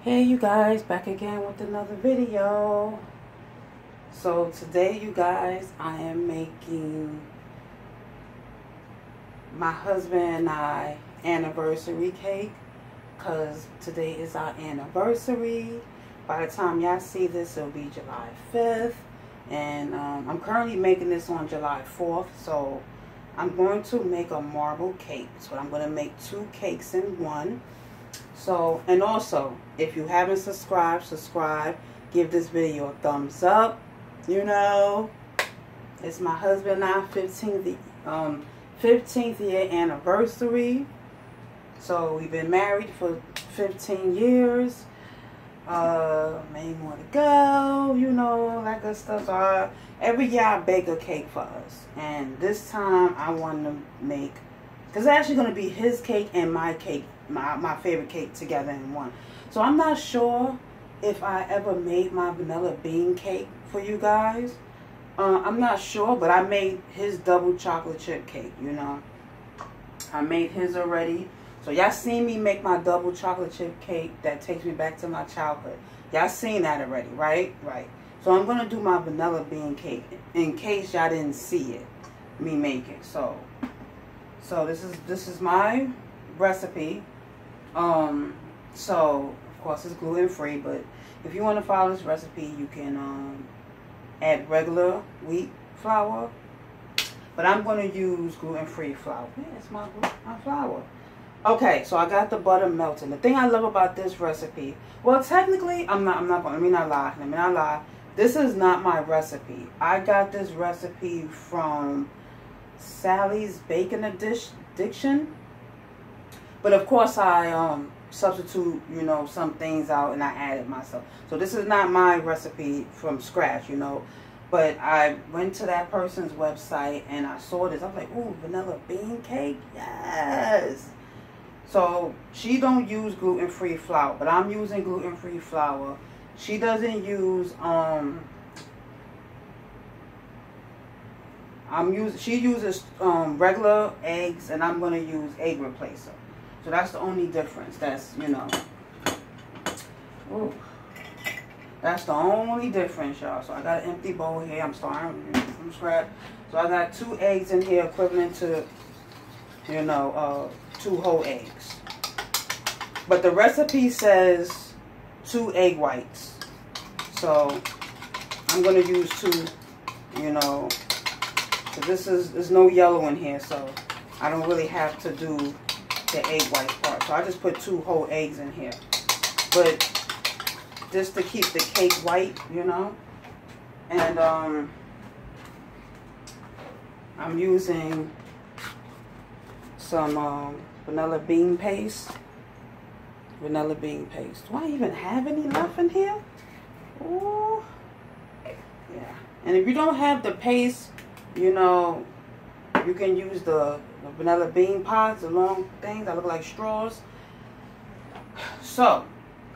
Hey you guys, back again with another video. So today you guys, I am making my husband and I anniversary cake, because today is our anniversary. By the time y'all see this, it'll be July 5th, and I'm currently making this on July 4th. So I'm going to make a marble cake. So I'm going to make 2 cakes in one. So, and also, if you haven't subscribed, subscribe. Give this video a thumbs up. You know, it's my husband and I 15th year anniversary. So we've been married for 15 years. Many more to go. You know, all that good stuff. So every year I bake a cake for us, and this time I want to make, because it's actually going to be his cake and my cake. My favorite cake together in one. So I'm not sure if I ever made my vanilla bean cake for you guys. I'm not sure, but I made his double chocolate chip cake, you know. I made his already. So y'all seen me make my double chocolate chip cake that takes me back to my childhood. Y'all seen that already, right? Right. So I'm going to do my vanilla bean cake in case y'all didn't see it, me make it. So this is my recipe. So of course it's gluten-free, but if you want to follow this recipe, you can add regular wheat flour, but I'm going to use gluten-free flour. Yeah, it's my flour. Okay, so I got the butter melting. The thing I love about this recipe, well, technically let me not lie. This is not my recipe. I got this recipe from Sally's Baking Addiction. But of course I substitute, you know, some things out, and I added myself. So this is not my recipe from scratch, you know. But I went to that person's website and I saw this. I was like, ooh, vanilla bean cake? Yes. So she don't use gluten-free flour, but I'm using gluten-free flour. She doesn't use she uses regular eggs, and I'm going to use egg replacer. So that's the only difference. That's, you know, ooh, that's the only difference, y'all. So I got an empty bowl here. I'm starting from scratch. So I got 2 eggs in here, equivalent to, you know, 2 whole eggs. But the recipe says 2 egg whites. So I'm going to use 2, you know, because there's no yellow in here, so I don't really have to do the egg white part. So I just put 2 whole eggs in here, but just to keep the cake white, you know. And I'm using some vanilla bean paste. Do I even have any left in here? Ooh. Yeah. And if you don't have the paste, you know, you can use the vanilla bean pods, the long things that look like straws. So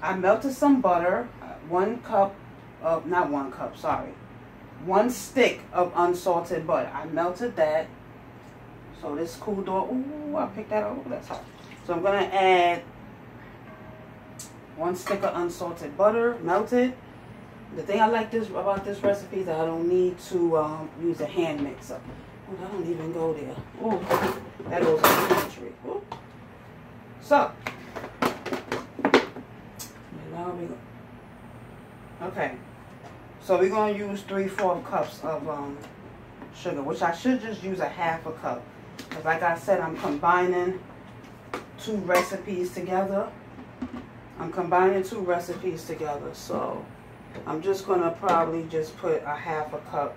I melted some butter, 1 stick of unsalted butter. I melted that. So this cooled off. Ooh, I picked that up. Ooh, that's hot. So I'm gonna add 1 stick of unsalted butter, melted. The thing I like about this recipe is that I don't need to use a hand mixer. Oh, I don't even go there. Oh, that goes in the pantry. Ooh. So, okay. So we're going to use 3/4 cups of sugar, which I should just use a 1/2 cup. Because like I said, I'm combining 2 recipes together. So I'm just going to probably just put a 1/2 cup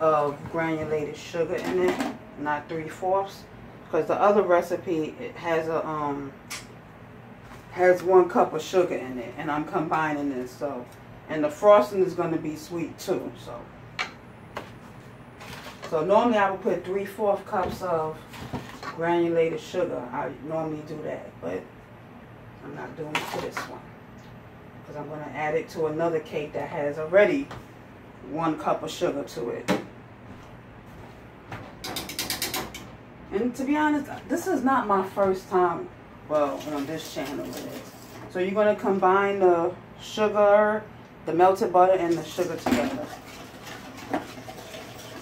of granulated sugar in it, not 3/4, because the other recipe, it has has 1 cup of sugar in it, and I'm combining this. So, and the frosting is going to be sweet too. So normally I would put 3/4 cups of granulated sugar. I normally do that, but I'm not doing it for this one, because I'm going to add it to another cake that has already 1 cup of sugar to it. And to be honest, this is not my first time, well, on this channel it is. So you're going to combine the sugar, the melted butter, and the sugar together.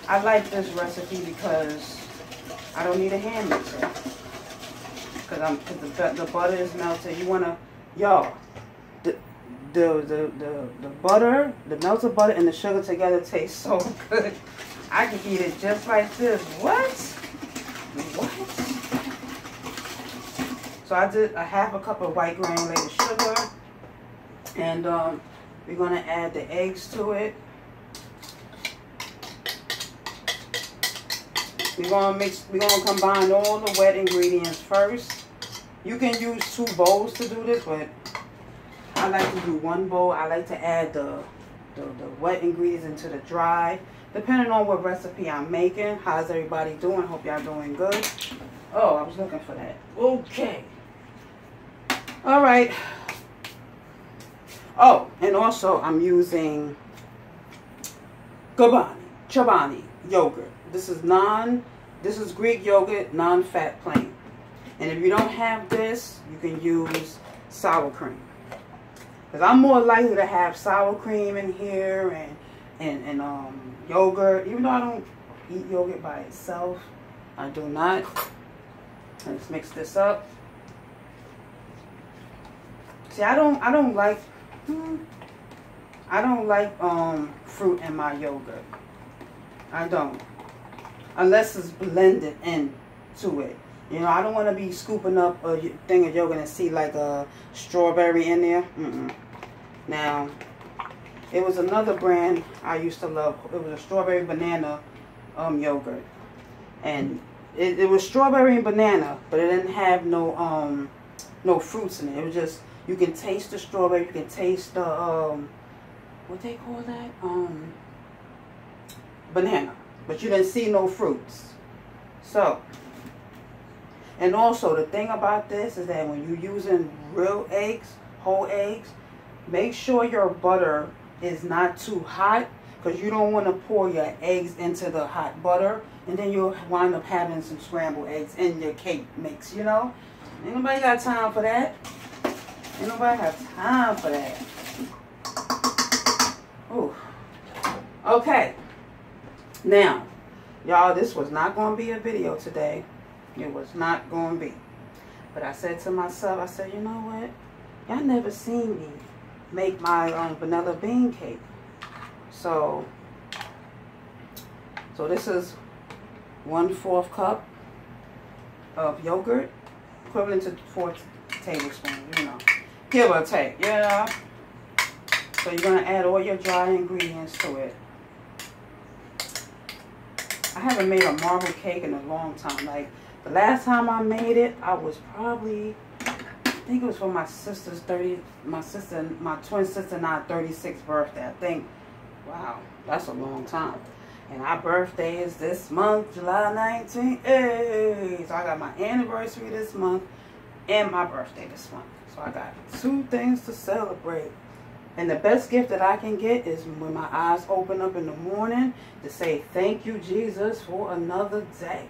I like this recipe because I don't need a hand mixer. Because the butter is melted. You want to, y'all, the butter, the melted butter and the sugar together tastes so good. I can eat it just like this. What? So I did a half a cup of white granulated sugar. And we're going to add the eggs to it. We're going to combine all the wet ingredients first. You can use 2 bowls to do this, but I like to do 1 bowl. I like to add the wet ingredients into the dry. Depending on what recipe I'm making. How's everybody doing? Hope y'all doing good. Oh, I was looking for that. Okay. All right. Oh, and also I'm using Chobani yogurt. This is Greek yogurt, non-fat plain. And if you don't have this, you can use sour cream. Because I'm more likely to have sour cream in here and yogurt. Even though I don't eat yogurt by itself, I do not. Let's mix this up. See, I don't like fruit in my yogurt. I don't. Unless it's blended into it. You know, I don't want to be scooping up a thing of yogurt and see like a strawberry in there. Now, it was another brand I used to love. It was a strawberry banana yogurt. And it was strawberry and banana, but it didn't have no fruits in it. It was just, you can taste the strawberry, you can taste the what they call that? Banana. But you didn't see no fruits. So, and also the thing about this is that when you're using real eggs, whole eggs, make sure your butter is not too hot, because you don't want to pour your eggs into the hot butter and then you'll wind up having some scrambled eggs in your cake mix, you know? Ain't nobody got time for that. Ain't nobody have time for that. Ooh. Okay. Now, y'all, this was not going to be a video today. It was not going to be. But I said to myself, I said, you know what? Y'all never seen me make my vanilla bean cake. So this is 1/4 cup of yogurt, equivalent to 4 tablespoons, you know. Give or take, you know. So you're going to add all your dry ingredients to it. I haven't made a marble cake in a long time. Like, the last time I made it, I was probably, I think it was for my sister's my twin sister and I's 36th birthday. I think, wow, that's a long time. And our birthday is this month, July 19th. Hey, so I got my anniversary this month and my birthday this month. So I got 2 things to celebrate. And the best gift that I can get is when my eyes open up in the morning to say, thank you, Jesus, for another day.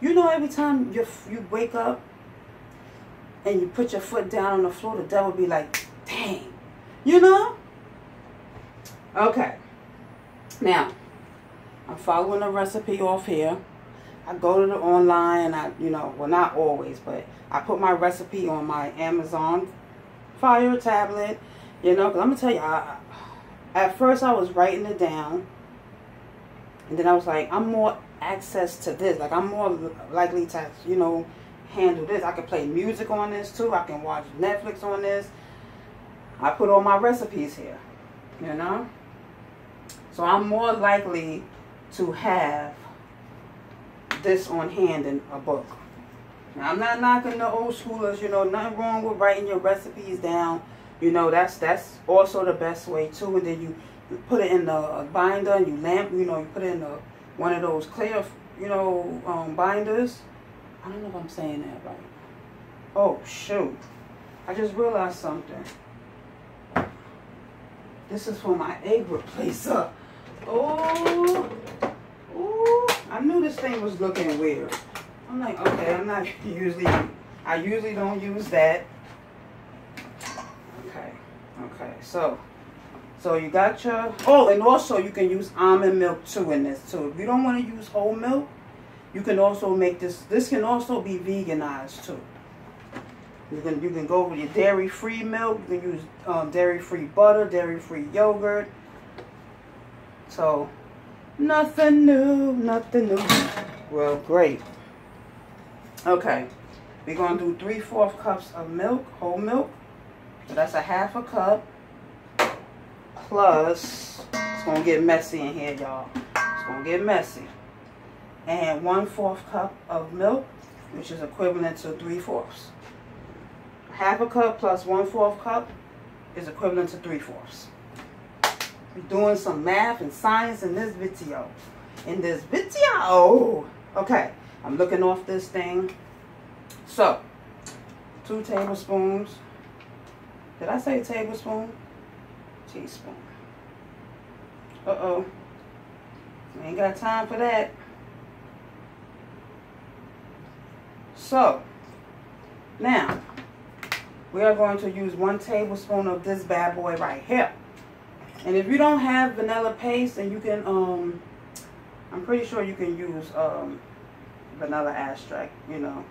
You know, every time you wake up and you put your foot down on the floor, the devil be like, dang. You know? Okay. Now, I'm following the recipe off here. I go to the online and you know, well, not always, but I put my recipe on my Amazon Fire tablet. You know, because I'm going to tell you, at first I was writing it down. And then I was like, I'm more access to this. Like, I'm more likely to, you know, handle this. I can play music on this, too. I can watch Netflix on this. I put all my recipes here, you know. So I'm more likely to have this on hand in a book. Now, I'm not knocking the old schoolers, you know, nothing wrong with writing your recipes down. You know, that's also the best way too. And then you put it in the binder and you put it in one of those clear, you know, binders. I don't know if I'm saying that right. Oh, shoot. I just realized something. This is for my egg replacer. Oh, I knew this thing was looking weird. I'm like, okay, I usually don't use that. Okay, so you got your, oh, and also you can use almond milk too in this too. If you don't want to use whole milk, you can also make this can also be veganized too. You can go with your dairy-free milk. You can use dairy-free butter, dairy-free yogurt. So, nothing new, nothing new. Well, great. Okay, we're going to do 3/4 cups of milk, whole milk. So that's a 1/2 cup. Plus, it's going to get messy in here, y'all. It's going to get messy. And 1/4 cup of milk, which is equivalent to 3/4. 1/2 cup plus 1/4 cup is equivalent to 3/4. We're doing some math and science in this video. Okay, I'm looking off this thing. So, 2 tablespoons. Did I say tablespoon? Teaspoon. Uh-oh. We ain't got time for that. So, now, we are going to use 1 tablespoon of this bad boy right here. And if you don't have vanilla paste, then you can, I'm pretty sure you can use vanilla extract, you know.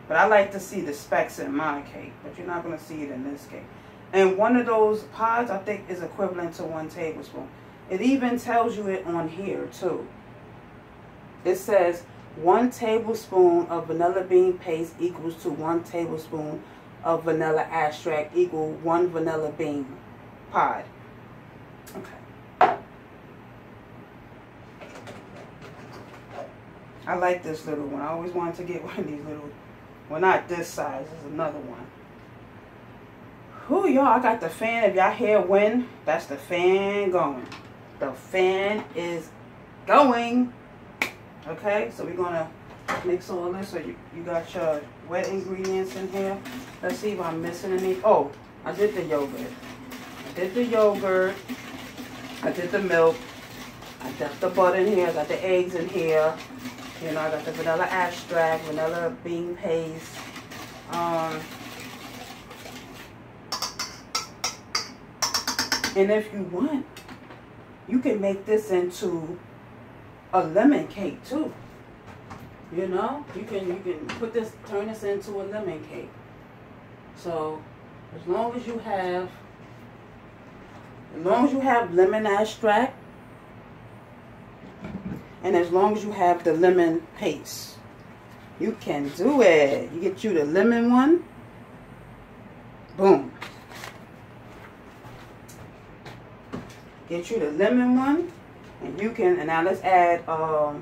But I like to see the specks in my cake, but you're not going to see it in this cake. And one of those pods, I think, is equivalent to 1 tablespoon. It even tells you it on here, too. It says 1 tablespoon of vanilla bean paste equals to 1 tablespoon of vanilla extract equal 1 vanilla bean pod. Okay. I like this little one. I always wanted to get one of these little, well, not this size, there's another one. Whew, y'all, I got the fan. If y'all hear wind, that's the fan going. The fan is going. Okay, so we're going to mix all this. So you got your wet ingredients in here. Let's see if I'm missing any. Oh, I did the yogurt. I did the yogurt. I did the milk. I got the butter in here. I got the eggs in here. You know, I got the vanilla extract, vanilla bean paste. And if you want, you can make this into a lemon cake too. You know, you can put this, turn this into a lemon cake. So as long as you have lemon extract, and as long as you have the lemon paste, you can do it. You get you the lemon one. Boom. Get you the lemon one, and you can, and now let's add, I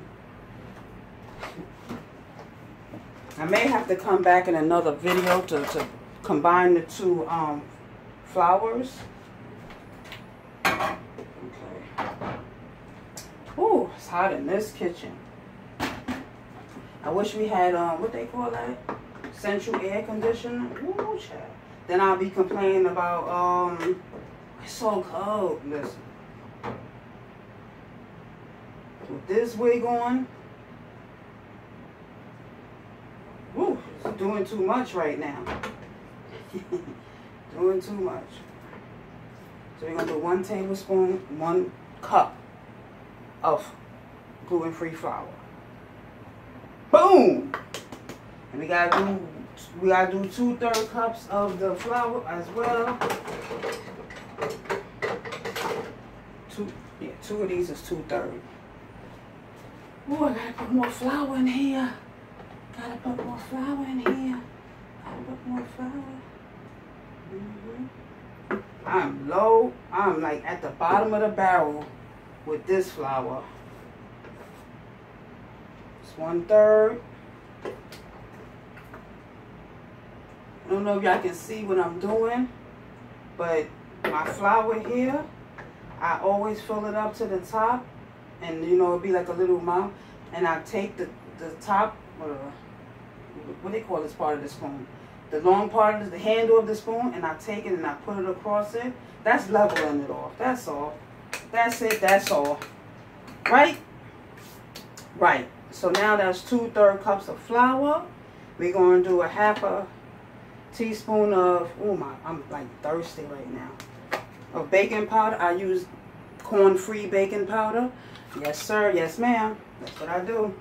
may have to come back in another video to combine the 2 flours. Okay. Ooh, it's hot in this kitchen. I wish we had, what they call that? Central air conditioner. Ooh, child. Then I'll be complaining about, it's so cold. Listen. With this wig on, woo, it's doing too much right now. Doing too much. So we're going to do 1 tablespoon, 1 cup of gluten-free flour. Boom! And we gotta do 2/3 cups of the flour as well. 2 of these is 2/3. Ooh, I gotta put more flour in here. Gotta put more flour in here. Gotta put more flour. I'm low. I'm like at the bottom of the barrel with this flour. It's 1/3. I don't know if y'all can see what I'm doing, but my flour here, I always fill it up to the top, and you know, it'll be like a little mouth, and I take the top, what they call this part of the spoon, the long part of the handle of the spoon, and I take it and I put it across it. That's leveling it off. That's all. That's it. That's all. Right? Right. So now that's 2/3 cups of flour. We're going to do a 1/2 teaspoon of, I'm like thirsty right now, of baking powder. I use corn-free baking powder. Yes, sir. Yes, ma'am. That's what I do.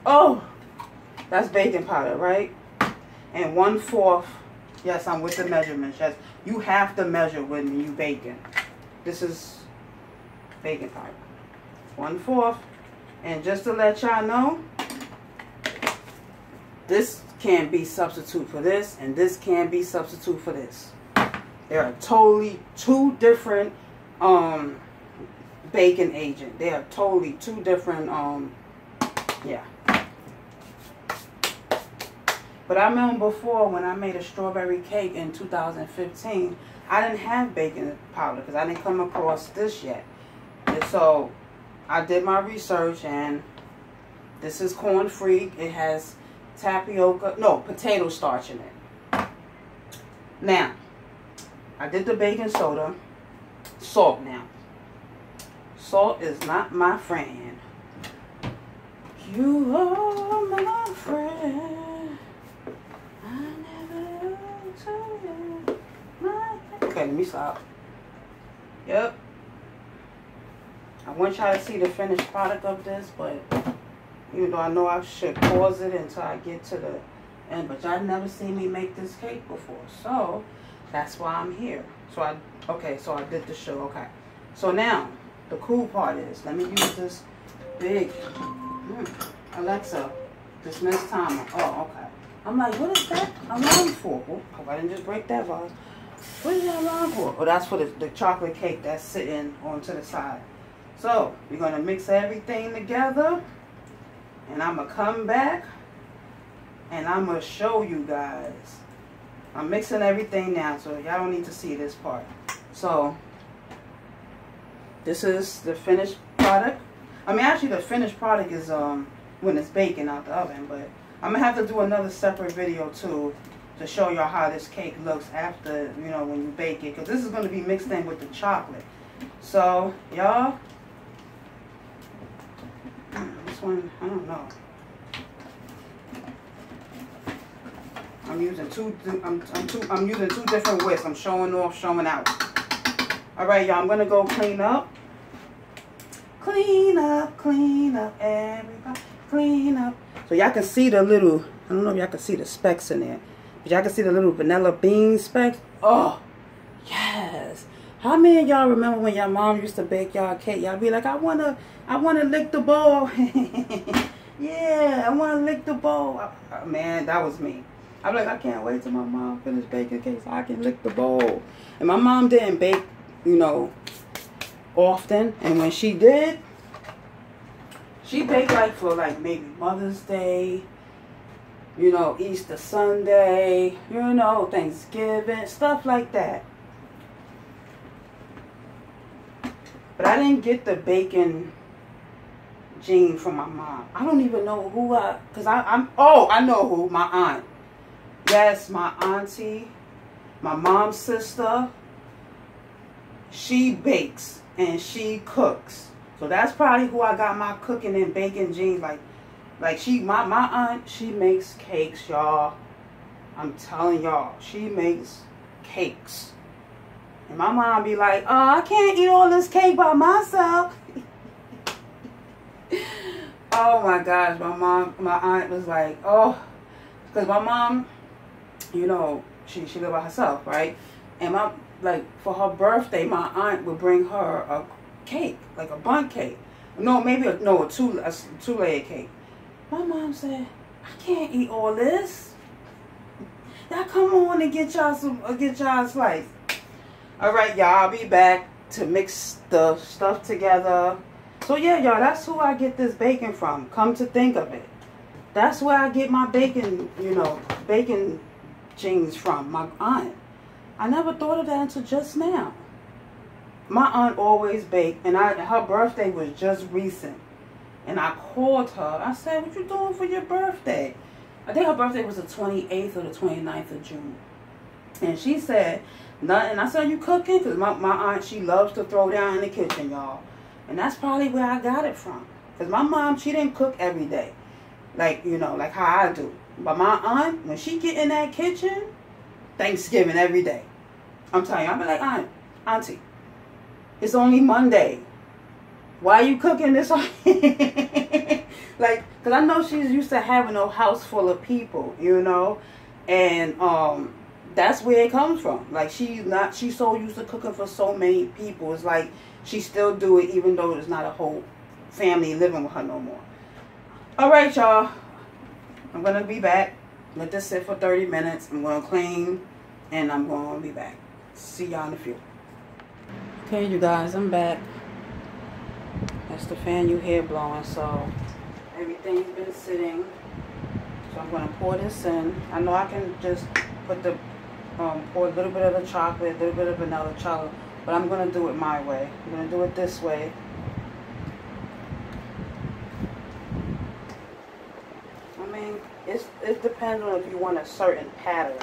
Oh, that's baking powder, right? And 1/4. Yes, I'm with the measurements. Yes, you have to measure when you baking. This is baking powder. 1/4. And just to let y'all know, this can be substitute for this, and this can be substitute for this. They are totally two different baking agent. They are totally two different yeah. But I remember before when I made a strawberry cake in 2015, I didn't have baking powder because I didn't come across this yet. And so I did my research, and this is corn-free. It has potato starch in it. Now, I did the baking soda. Salt now. Salt is not my friend. You are my friend. I never told you my... Okay, let me stop. Yep. I want y'all to see the finished product of this, but even though I know I should pause it until I get to the end, but y'all never seen me make this cake before, so that's why I'm here. So I did the show. Okay, so now the cool part is, let me use this big Alexa dismiss timer. Oh, okay. I'm like, what is that alarm for? Oh, I didn't just break that vase. What is that alarm for? Oh, that's for the chocolate cake that's sitting onto the side. So we're gonna mix everything together, and I'm gonna come back and I'm gonna show you guys. I'm mixing everything now, so y'all don't need to see this part. So this is the finished product. I mean, actually the finished product is when it's baking out the oven, but I'm gonna have to do another separate video too to show y'all how this cake looks after, you know, when you bake it, because this is gonna be mixed in with the chocolate. So y'all, this one, I don't know. I'm using I'm using two different whisks. I'm showing off, showing out. All right, y'all. I'm gonna go clean up. Clean up, everybody. Clean up. So y'all can see the little. I don't know if y'all can see the specks in there, but y'all can see the little vanilla bean specks. Oh, yes. How many of y'all remember when your mom used to bake y'all cake? Y'all be like, I wanna lick the bowl. Yeah, I wanna lick the bowl. Man, that was me. I'm like, I can't wait till my mom finish baking cake so I can lick the bowl. And my mom didn't bake, you know, often. And when she did, she baked like for like maybe Mother's Day, you know, Easter Sunday, you know, Thanksgiving, stuff like that. But I didn't get the baking gene from my mom. I don't even know who I know who, my aunt. Yes, my auntie, my mom's sister, she bakes and she cooks. So that's probably who I got my cooking and baking genes. Like my aunt, she makes cakes, y'all. I'm telling y'all, she makes cakes. And my mom be like, oh, I can't eat all this cake by myself. Oh my gosh, my aunt was like, oh, because my mom, you know, she lived by herself, right? And for her birthday, my aunt would bring her a cake, like a bundt cake. No, a two-layer cake. My mom said, I can't eat all this. Y'all come on and get y'all a slice. All right, y'all, I'll be back to mix the stuff together. So yeah, y'all, that's who I get this bacon from. Come to think of it, that's where I get my bacon, you know, bacon genes from, my aunt. I never thought of that until just now. My aunt always baked, and her birthday was just recent. And I called her. I said, what you doing for your birthday? I think her birthday was the 28th or the 29th of June. And she said, nothing. I said, you cooking? Because my aunt, she loves to throw down in the kitchen, y'all. And that's probably where I got it from. Because my mom, she didn't cook every day. Like, you know, like how I do. But my aunt, when she get in that kitchen, Thanksgiving every day. I'm telling you, I'm like, Auntie, it's only Monday. Why are you cooking this? Like, because I know she's used to having a house full of people, you know, and that's where it comes from. Like, she's so used to cooking for so many people. It's like she still do it even though there's not a whole family living with her no more. All right, y'all. I'm going to be back. Let this sit for 30 minutes. I'm going to clean, and I'm going to be back. See y'all in a few. Okay, you guys, I'm back. That's the fan you hear blowing, so everything's been sitting. So I'm going to pour this in. I know I can just put the, pour a little bit of the chocolate, a little bit of vanilla chocolate, but I'm going to do it my way. I'm going to do it this way. It depends on if you want a certain pattern.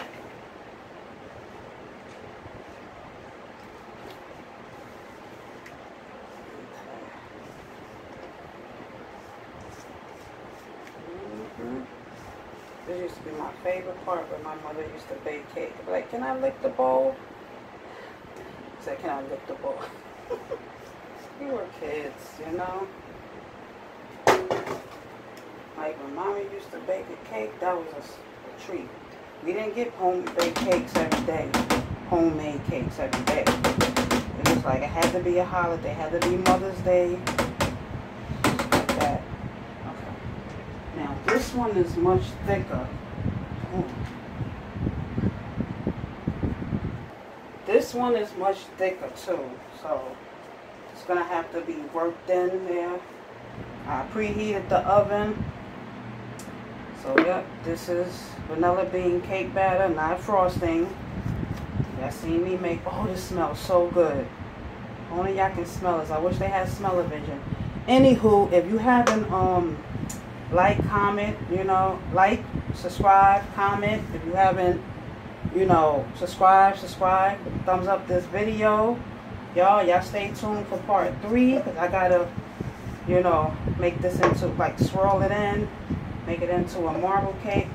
This used to be my favorite part when my mother used to bake cake. I'd be like, can I lick the bowl? I said, can I lick the bowl? We were kids, you know? Like when Mommy used to bake a cake, that was a treat. We didn't get home-baked cakes every day, homemade cakes every day. It was like it had to be a holiday, it had to be Mother's Day, like that. Okay. Now this one is much thicker. Ooh. This one is much thicker too, so it's gonna have to be worked in there. I preheated the oven. So yep, this is vanilla bean cake batter, not frosting. Y'all seen me make, oh, this smells so good. Only y'all can smell this. I wish they had smell-o-vision. Anywho, if you haven't like, comment, you know, like, subscribe, comment. If you haven't, you know, subscribe, thumbs up this video. Y'all stay tuned for part 3, because I gotta, you know, make this into, like, swirl it in, make it into a marble cake.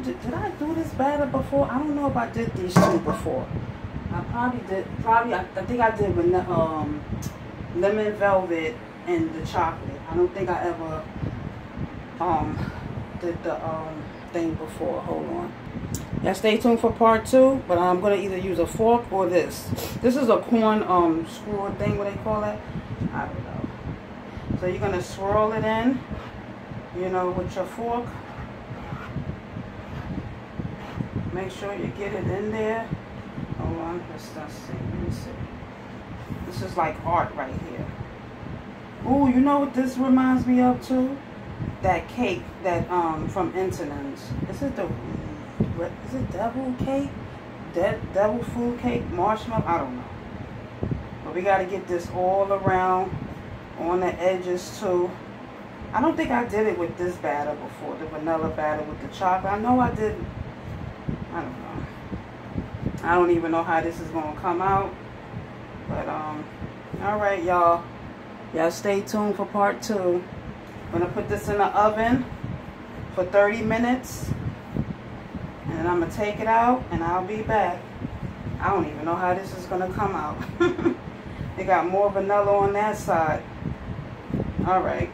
Did I do this batter before? I don't know if I did these two before. I probably did. I think I did with lemon velvet and the chocolate. I don't think I ever did the thing before. Hold on. Yeah, stay tuned for part 2. But I'm gonna either use a fork or this. This is a corn skewer thing. What they call it? I don't know. So you're gonna swirl it in, you know, with your fork. Make sure you get it in there. Hold on, let's see. Let me see. This is like art right here. Ooh, you know what this reminds me of too? That cake that from Intonins. Is it devil cake? Devil food cake? Marshmallow? I don't know. But we gotta get this all around on the edges too. I don't think I did it with this batter before, the vanilla batter with the chocolate. I know I did. I don't know. I don't even know how this is gonna come out. But alright, y'all. Y'all stay tuned for part 2. I'm gonna put this in the oven for 30 minutes. And then I'm gonna take it out and I'll be back. I don't even know how this is gonna come out. They got more vanilla on that side. Alright.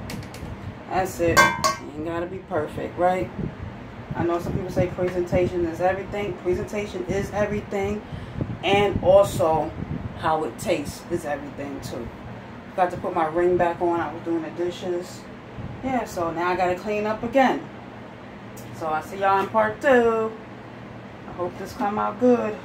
That's it. You ain't gotta be perfect, right? I know some people say presentation is everything. Presentation is everything. And also how it tastes is everything too. Got to put my ring back on. I was doing the dishes. Yeah, so now I got to clean up again. So I'll see y'all in part 2. I hope this come out good.